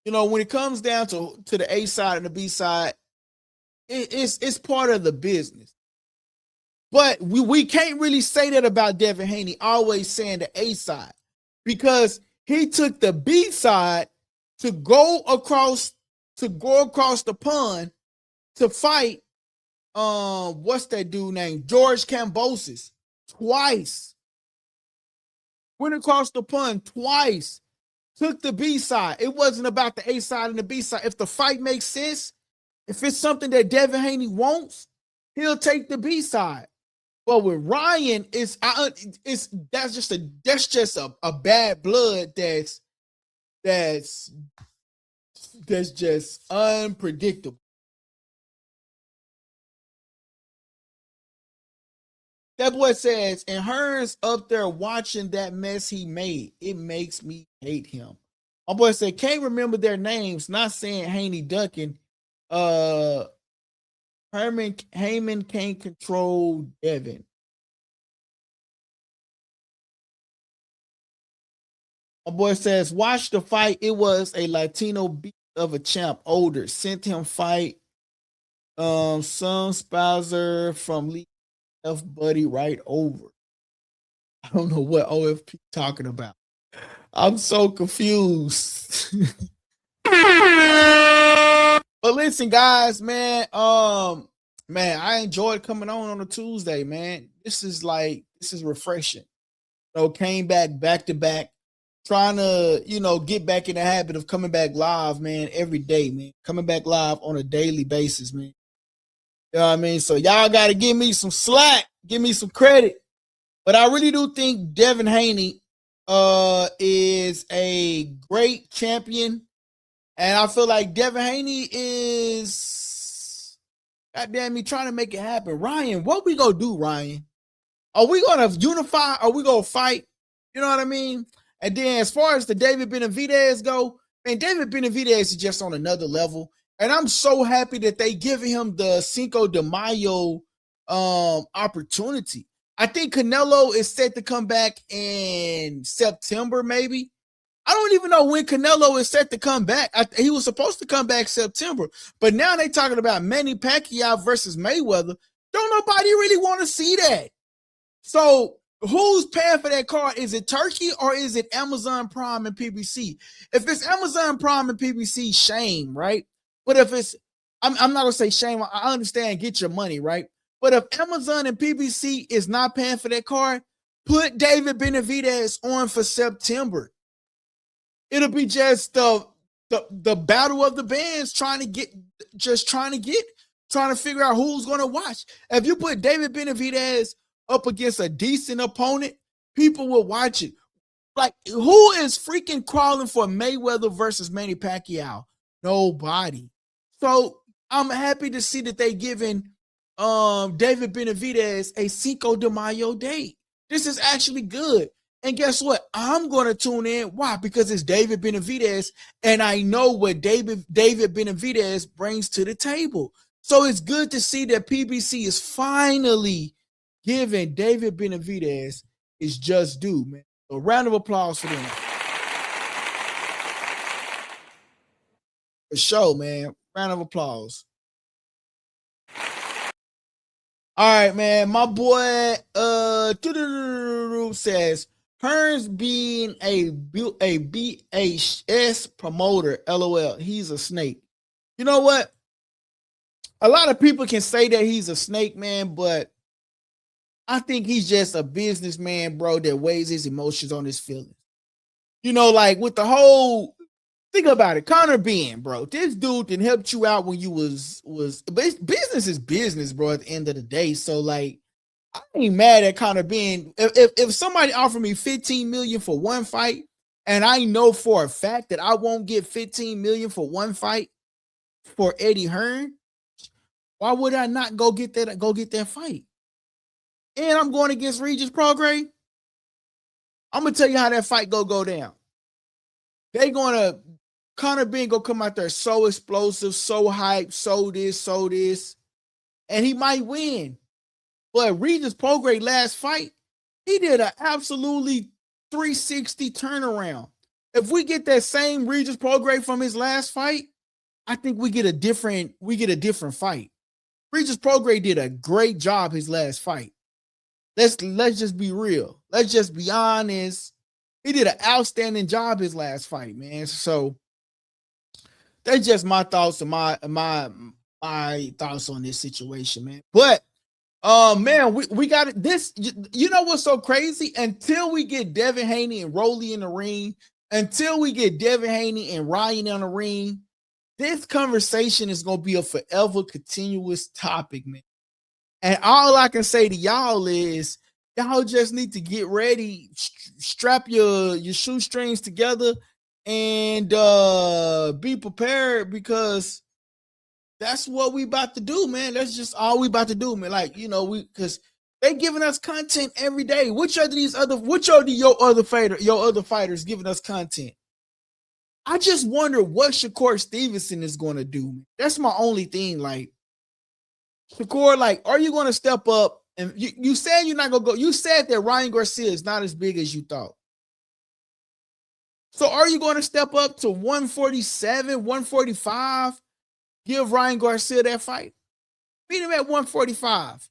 You know, when it comes down to the A side and the B side, it's part of the business. But we can't really say that about Devin Haney always saying the A side, because he took the B side to go across the pond to fight what's that dude named George Kambosos twice. Went across the pond twice. Took the B side. It wasn't about the A side and the B side. If the fight makes sense, if it's something that Devin Haney wants, he'll take the B side. But with Ryan, that's just a bad blood that's just unpredictable. That boy says, and Hearn's up there watching that mess he made. It makes me hate him. My boy said, can't remember their names. Not saying Haney ducking. Heyman can't control Devin. My boy says, watch the fight. It was a Latino beat of a champ, older. Sent him fight some spouser from Lee F Buddy right over. I don't know what OFP talking about. I'm so confused. But listen, guys, man, Man, I enjoyed coming on a Tuesday, man. This is refreshing. Came back to back, trying to, get back in the habit of coming back live, man, every day, man. Coming back live on a daily basis, man. You know what I mean? So y'all got to give me some slack, give me some credit. But I really do think Devin Haney is a great champion. And I feel like Devin Haney is, goddamn me, trying to make it happen. Ryan, what we gonna do, Ryan? Are we gonna unify? Are we gonna fight? You know what I mean? And then as far as the David Benavidez go, man, David Benavidez is just on another level. And I'm so happy that they giving him the Cinco de Mayo opportunity. I think Canelo is set to come back in September, maybe. I don't even know when Canelo is set to come back. He was supposed to come back September, but now they talking about Manny Pacquiao versus Mayweather. Don't nobody really want to see that. So who's paying for that card? Is it Turkey or is it Amazon Prime and PBC? If it's Amazon Prime and PBC, shame, right? But if it's, I'm not gonna say shame. I understand, get your money, right? But if Amazon and PBC is not paying for that card, put David Benavidez on for September. It'll be just the battle of the bands, trying to figure out who's gonna watch. If you put David Benavidez up against a decent opponent, people will watch it. Like, who is freaking crawling for Mayweather versus Manny Pacquiao? Nobody. So I'm happy to see that they giving David Benavidez a Cinco de Mayo date. This is actually good. And guess what? I'm going to tune in. Why? Because it's David Benavidez, and I know what David Benavidez brings to the table. So it's good to see that PBC is finally giving David Benavidez his just due, man. A round of applause for them. For sure, man. Round of applause. All right, man. My boy says Hearn's being a BHS promoter. LOL. He's a snake. You know what? A lot of people can say that he's a snake, man, but I think he's just a businessman, bro, that weighs his emotions on his feelings. Like with the whole, think about it, Conor Ben, bro. This dude can help you out when you was business is business, bro, at the end of the day. So, like, I ain't mad at Conor Ben. If somebody offered me $15 million for one fight, and I know for a fact that I won't get $15 million for one fight for Eddie Hearn, why would I not go get that fight? And I'm going against Regis Prograis. I'm gonna tell you how that fight go down. Conor Ben gonna come out there so explosive, so hyped, so this, and he might win. But Regis Prograis last fight, he did an absolutely 360 turnaround. If we get that same Regis Prograis from his last fight, I think we get a different fight. Regis Prograis did a great job his last fight. Let's just be real. Let's just be honest. He did an outstanding job his last fight, man. So that's just my thoughts and my thoughts on this situation, man. But man, we got it. This, you know what's so crazy? Until we get Devin Haney and Rolly in the ring, until we get Devin Haney and Ryan in the ring, this conversation is gonna be a forever continuous topic, man. And all I can say to y'all is, y'all just need to get ready, strap your shoestrings together, and be prepared, because that's what we about to do, man. That's just all we about to do, man. Like, because they giving us content every day. Which are your other fighters giving us content? I just wonder what Shakur Stevenson is going to do. That's my only thing. Like, Shakur, like, are you going to step up? And you said you're not going to go. You said that Ryan Garcia is not as big as you thought. So are you going to step up to 147, 145? Give Ryan Garcia that fight? Beat him at 145.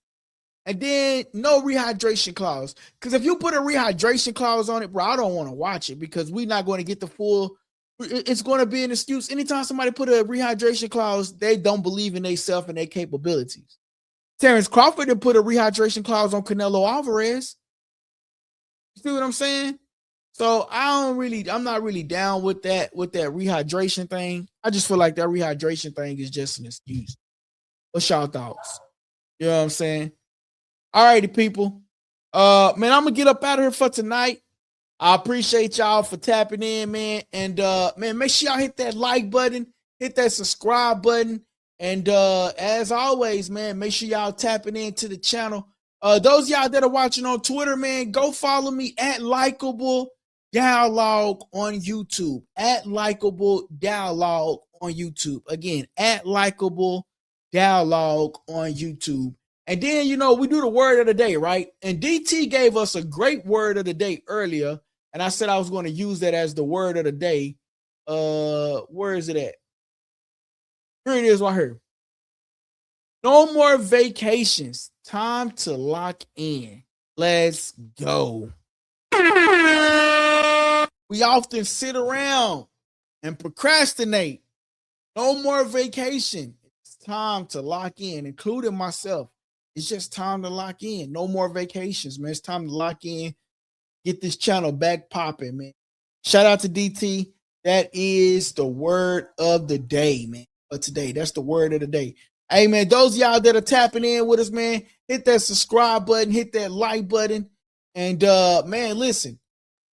And then no rehydration clause. Because if you put a rehydration clause on it, bro, I don't want to watch it, because we're not going to get the full. It's going to be an excuse. Anytime somebody put a rehydration clause, they don't believe in themselves and their capabilities. Terrence Crawford didn't put a rehydration clause on Canelo Alvarez. You see what I'm saying? So I'm not really down with that rehydration thing. I just feel like that rehydration thing is just an excuse. What's y'all thoughts? You know what I'm saying? All righty, people. Man, I'm gonna get up out of here for tonight. I appreciate y'all for tapping in, man. And man, make sure y'all hit that like button, hit that subscribe button. And as always, man, make sure y'all tapping into the channel. Those of y'all that are watching on Twitter, man, go follow me at Likeable Dialogue on YouTube. At Likeable Dialogue on YouTube. Again, at Likeable Dialogue on YouTube. And then, you know, we do the word of the day, right? And DT gave us a great word of the day earlier. And I said I was going to use that as the word of the day. Where is it at? Here it is right here. No more vacations. Time to lock in. Let's go. We often sit around and procrastinate. No more vacation. It's time to lock in, including myself. It's just time to lock in. No more vacations, man. It's time to lock in. Get this channel back popping, man. Shout out to DT. That is the word of the day, man. But today, that's the word of the day. Hey, man, those of y'all that are tapping in with us, man, hit that subscribe button, hit that like button. And, man, listen.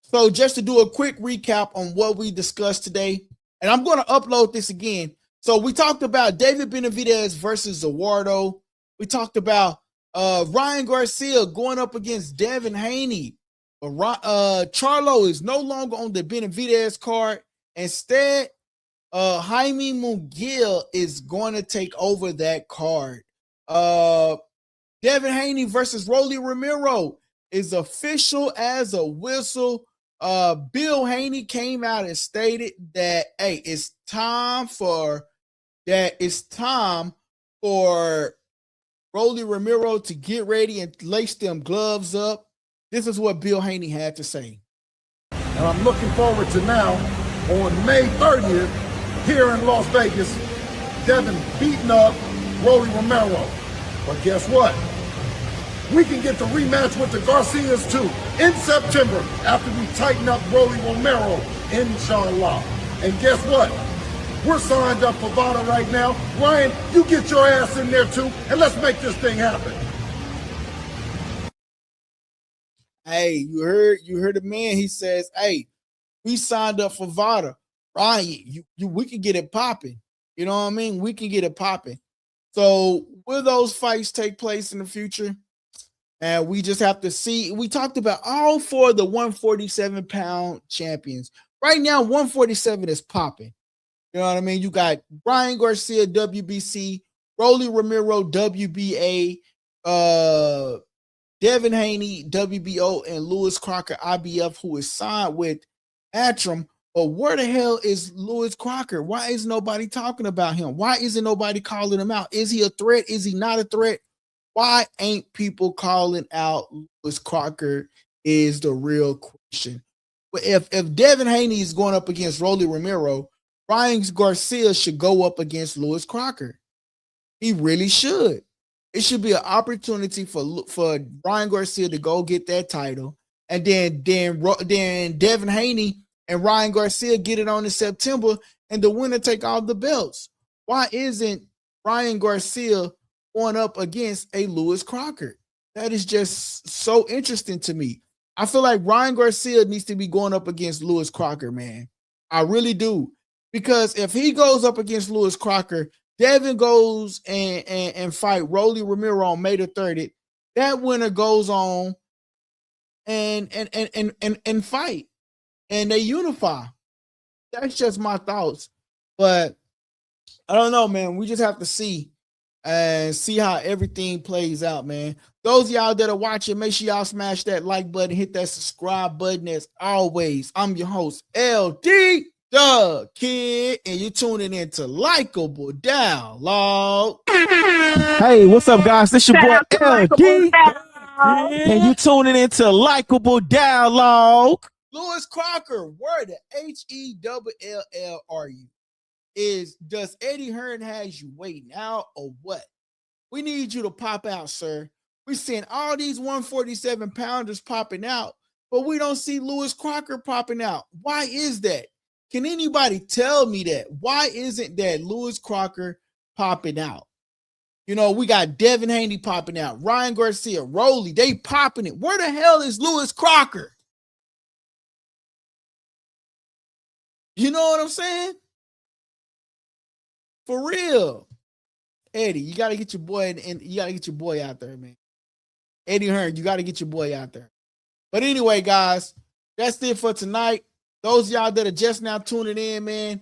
So just to do a quick recap on what we discussed today, and I'm going to upload this again. So we talked about David Benavidez versus Eduardo. We talked about Ryan Garcia going up against Devin Haney. Charlo is no longer on the Benavidez card. Instead, Jaime Munguia is going to take over that card. Devin Haney versus Romero is official as a whistle. Bill Haney came out and stated that, hey, it's time for Romero to get ready and lace them gloves up. This is what Bill Haney had to say. And I'm looking forward to now, on May 30th, here in Las Vegas, Devin beating up Romero. But guess what? We can get the rematch with the Garcias too in September after we tighten up Romero, inshallah. And guess what? We're signed up for VADA right now. Ryan, you get your ass in there too, and let's make this thing happen. Hey, you heard the man. He says, hey, we signed up for VADA. Ryan, we can get it popping. You know what I mean? We can get it popping. So will those fights take place in the future? And we just have to see. We talked about all four of the 147-pound champions. Right now, 147 is popping. You know what I mean? You got Ryan Garcia, WBC, Romero, WBA, Devin Haney, WBO, and Lewis Crocker, IBF, who is signed with Atram. But where the hell is Lewis Crocker? Why is nobody talking about him? Why isn't nobody calling him out? Is he a threat? Is he not a threat? Why ain't people calling out Lewis Crocker is the real question. But if Devin Haney is going up against Romero, Ryan Garcia should go up against Lewis Crocker. He really should. It should be an opportunity for Ryan Garcia to go get that title. And then Devin Haney and Ryan Garcia get it on in September, and the winner take all the belts. Why isn't Ryan Garcia going up against a Lewis Crocker? That is just so interesting to me. I feel like Ryan Garcia needs to be going up against Lewis Crocker, man. I really do. Because if he goes up against Lewis Crocker, Devin goes and fight Romero on May the 30th. That winner goes on and fight. And they unify. That's just my thoughts. But I don't know, man. We just have to see and see how everything plays out, man. Those of y'all that are watching, make sure y'all smash that like button, hit that subscribe button. As always, I'm your host, LD the Kid, and you're tuning into Likeable Dialogue. Hey, what's up, guys? This your boy LD, and you tuning into Likeable Dialogue. Lewis Crocker, where the HELL are you? Does Eddie Hearn has you waiting out or what? We need you to pop out, sir. We're seeing all these 147 pounders popping out, but we don't see Lewis Crocker popping out. Why is that? Can anybody tell me that? Why isn't that Lewis Crocker popping out? You know, we got Devin Haney popping out, Ryan Garcia, Rolly, they popping it. Where the hell is Lewis Crocker? You know what I'm saying? For real. Eddie, you got to get your boy and you got to get your boy out there, man. Eddie Hearn, you got to get your boy out there. But anyway, guys, that's it for tonight. Those of y'all that are just now tuning in, man,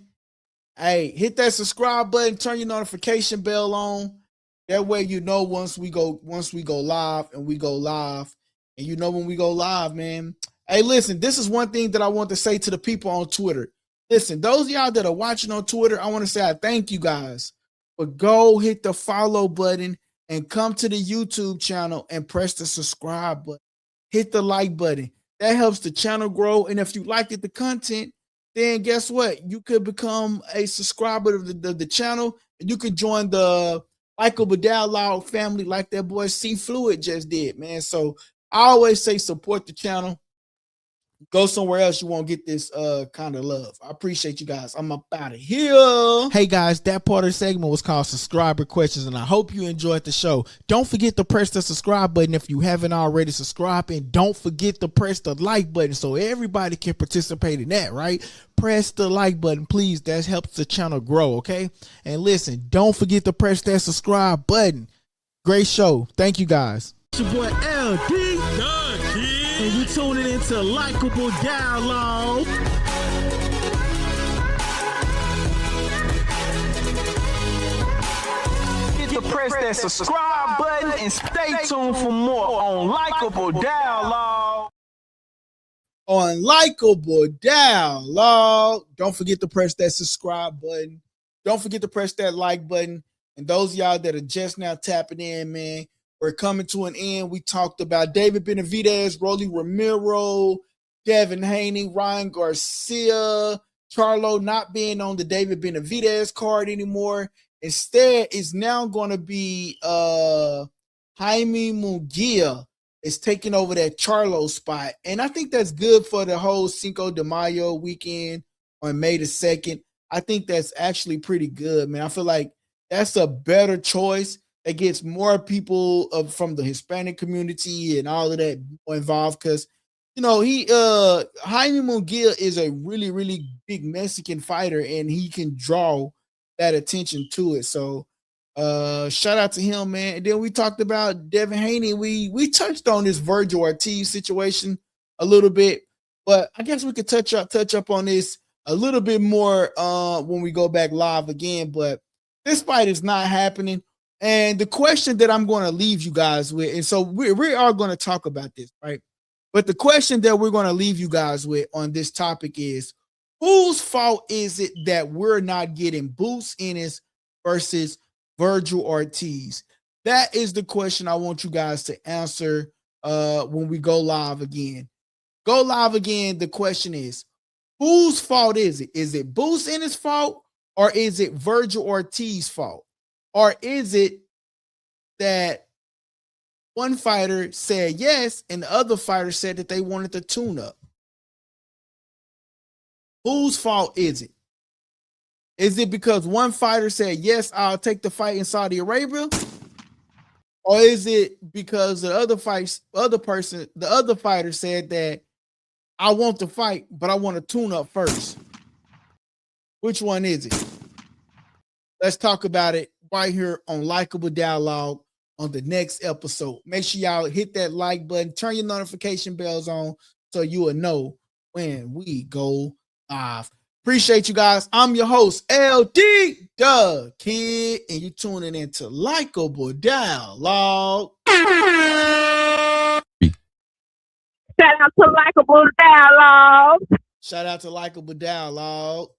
hey, hit that subscribe button, turn your notification bell on. That way you know once we go live, and we go live, and you know when we go live, man. Hey, listen, this is one thing that I want to say to the people on Twitter. Listen, those of y'all that are watching on Twitter, I want to say I thank you guys. But go hit the follow button and come to the YouTube channel and press the subscribe button. Hit the like button. That helps the channel grow. And if you liked the content, then guess what? You could become a subscriber of the channel, and you could join the Likeable Dialogue family like that boy C Fluid just did, man. So I always say support the channel. Go somewhere else, you won't get this kind of love. I appreciate you guys. I'm up out of here. Hey guys, that part of the segment was called Subscriber Questions, and I hope you enjoyed the show. Don't forget to press the subscribe button if you haven't already subscribed, and don't forget to press the like button so everybody can participate in that, right? Press the like button, please. That helps the channel grow, okay? And listen, don't forget to press that subscribe button. Great show. Thank you guys. It's your boy LD. And you tuning into Likeable Dialogue. Get to press that subscribe button and stay tuned for more on Likeable Dialogue. On Likeable Dialogue. Don't forget to press that subscribe button. Don't forget to press that like button. And those of y'all that are just now tapping in, man, we're coming to an end. We talked about David Benavidez, Romero, Devin Haney, Ryan Garcia, Charlo not being on the David Benavidez card anymore. Instead, it's now going to be Munguia is taking over that Charlo spot. And I think that's good for the whole Cinco de Mayo weekend on May the 2nd. I think that's actually pretty good, man. I feel like that's a better choice. It gets more people from the Hispanic community and all of that involved because, you know, Jaime Munguia is a really, really big Mexican fighter, and he can draw that attention to it. So shout out to him, man. And then we talked about Devin Haney. We touched on this Virgil Ortiz situation a little bit, but I guess we could touch up on this a little bit more when we go back live again. But this fight is not happening. And the question that I'm going to leave you guys with, and so we are going to talk about this, right? But the question that we're going to leave you guys with on this topic is, whose fault is it that we're not getting Boots Ennis versus Virgil Ortiz? That is the question I want you guys to answer when we go live again. Go live again. The question is, whose fault is it? Is it Boots Ennis' fault, or is it Virgil Ortiz's fault? Or is it that one fighter said yes and the other fighter said that they wanted to tune up? Whose fault is it? Is it because one fighter said, yes, I'll take the fight in Saudi Arabia? Or is it because the other fighter said that I want to fight, but I want to tune up first? Which one is it? Let's talk about it right here on Likeable Dialogue on the next episode. Make sure y'all hit that like button, turn your notification bells on so you will know when we go live. Appreciate you guys. I'm your host, LD the Kid, and you tuning into Likeable Dialogue. Shout out to Likeable Dialogue. Shout out to Likeable Dialogue.